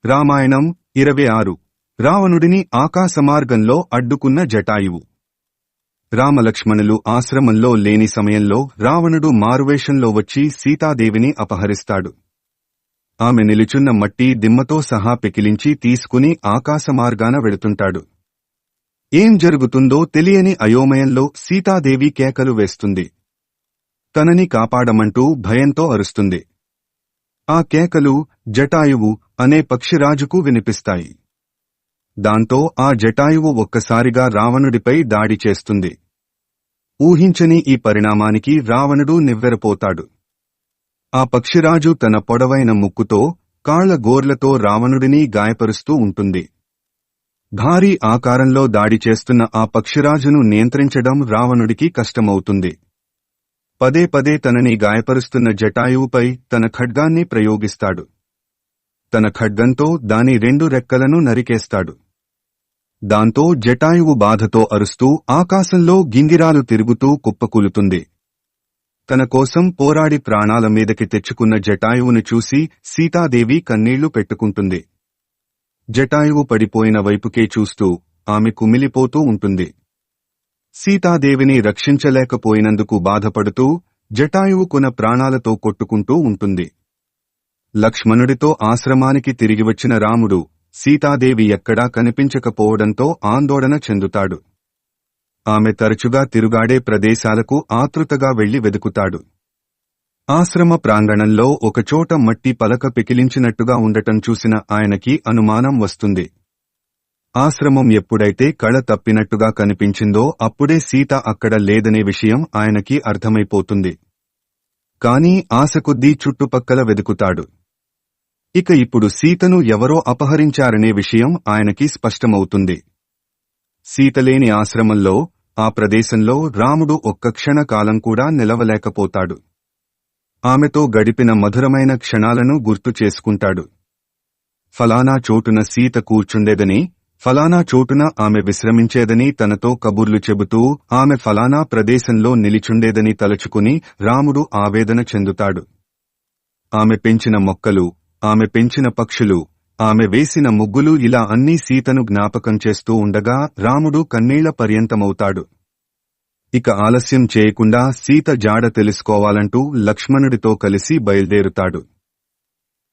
రామాయణం 26 రావణుడిని ఆకాశమార్గంలో అడ్డుకున్న జటాయువు. రామలక్ష్మణులు ఆశ్రమంలో లేని సమయంలో రావణుడు మారువేషంలో వచ్చి సీతాదేవిని అపహరిస్తాడు. ఆమె నిలుచున్న మట్టి దిమ్మతో సహా పెకిలించి తీసుకుని ఆకాశమార్గాన వెడుతుంటాడు. ఏం జరుగుతుందో తెలియని అయోమయంలో సీతాదేవి కేకలు వేస్తుంది. తనని కాపాడమంటూ భయంతో అరుస్తుంది. ఆ కేకలు జటాయువు అనే పక్షిరాజుకు వినిపిస్తాయి. దాంతో ఆ జటాయువు ఒక్కసారిగా రావణుడిపై దాడి చేస్తుంది. ఊహించని ఈ పరిణామానికి రావణుడు నివ్వెరపోతాడు. ఆ పక్షిరాజు తన పొడవైన ముక్కుతో కాళ్ల గోర్లతో రావణుడిని గాయపరుస్తూ ఉంటుంది. భారీ ఆకారంలో దాడి చేస్తున్న ఆ పక్షిరాజును నియంత్రించడం రావణుడికి కష్టమవుతుంది. పదే పదే తనని గాయపరుస్తున్న జటాయువుపై తన ఖడ్గాన్ని ప్రయోగిస్తాడు. తన ఖడ్గంతో దాని 2 రెక్కలను నరికేస్తాడు. దాంతో జటాయువు బాధతో అరుస్తూ ఆకాశంలో గింగిరాలు తిరుగుతూ కుప్పకూలుతుంది. తన కోసం పోరాడి ప్రాణాల మీదకి తెచ్చుకున్న జటాయువును చూసి సీతాదేవి కన్నీళ్లు పెట్టుకుంటుంది. జటాయువు పడిపోయిన వైపుకే చూస్తూ ఆమె కుమిలిపోతూ ఉంటుంది. సీతాదేవిని రక్షించలేకపోయినందుకు బాధపడుతూ జటాయువు కొన ప్రాణాలతో కొట్టుకుంటూ ఉంటుంది. లక్ష్మణుడితో ఆశ్రమానికి తిరిగివచ్చిన రాముడు సీతాదేవి ఎక్కడా కనిపించకపోవడంతో ఆందోళన చెందుతాడు. ఆమె తరచుగా తిరుగాడే ప్రదేశాలకు ఆతృతగా వెళ్లి వెదుకుతాడు. ఆశ్రమ ప్రాంగణంలో ఒకచోట మట్టి పలక పెకిలించినట్టుగా ఉండటం చూసిన ఆయనకి అనుమానం వస్తుంది. ఆశ్రమం ఎప్పుడైతే కళ తప్పినట్టుగా కనిపించిందో అప్పుడే సీత అక్కడ లేదనే విషయం ఆయనకి అర్థమైపోతుంది. కాని ఆశకొద్దీ చుట్టుపక్కల వెదుకుతాడు. ఇక ఇప్పుడు సీతను ఎవరో అపహరించారనే విషయం ఆయనకి స్పష్టమవుతుంది. సీతలేని ఆశ్రమంలో ఆ ప్రదేశంలో రాముడు ఒక్క క్షణకాలం కూడా నిలవలేకపోతాడు. ఆమెతో గడిపిన మధురమైన క్షణాలను గుర్తు చేసుకుంటాడు. ఫలానా చోటున సీత కూర్చుండేదని, ఫలానా చోటున ఆమె విశ్రమించేదని తనతో కబుర్లు చెబుతూ ఆమె ఫలానా ప్రదేశంలో నిలిచుండేదని తలుచుకుని రాముడు ఆవేదన చెందుతాడు. ఆమె పెంచిన మొక్కలు, ఆమె పెంచిన పక్షులు, ఆమె వేసిన ముగ్గులు ఇలా అన్నీ సీతను జ్ఞాపకం చేస్తూ ఉండగా రాముడు కన్నీళ్ల పర్యంతమవుతాడు. ఇక ఆలస్యం చేయకుండా సీత జాడ తెలుసుకోవాలంటూ లక్ష్మణుడితో కలిసి బయల్దేరుతాడు.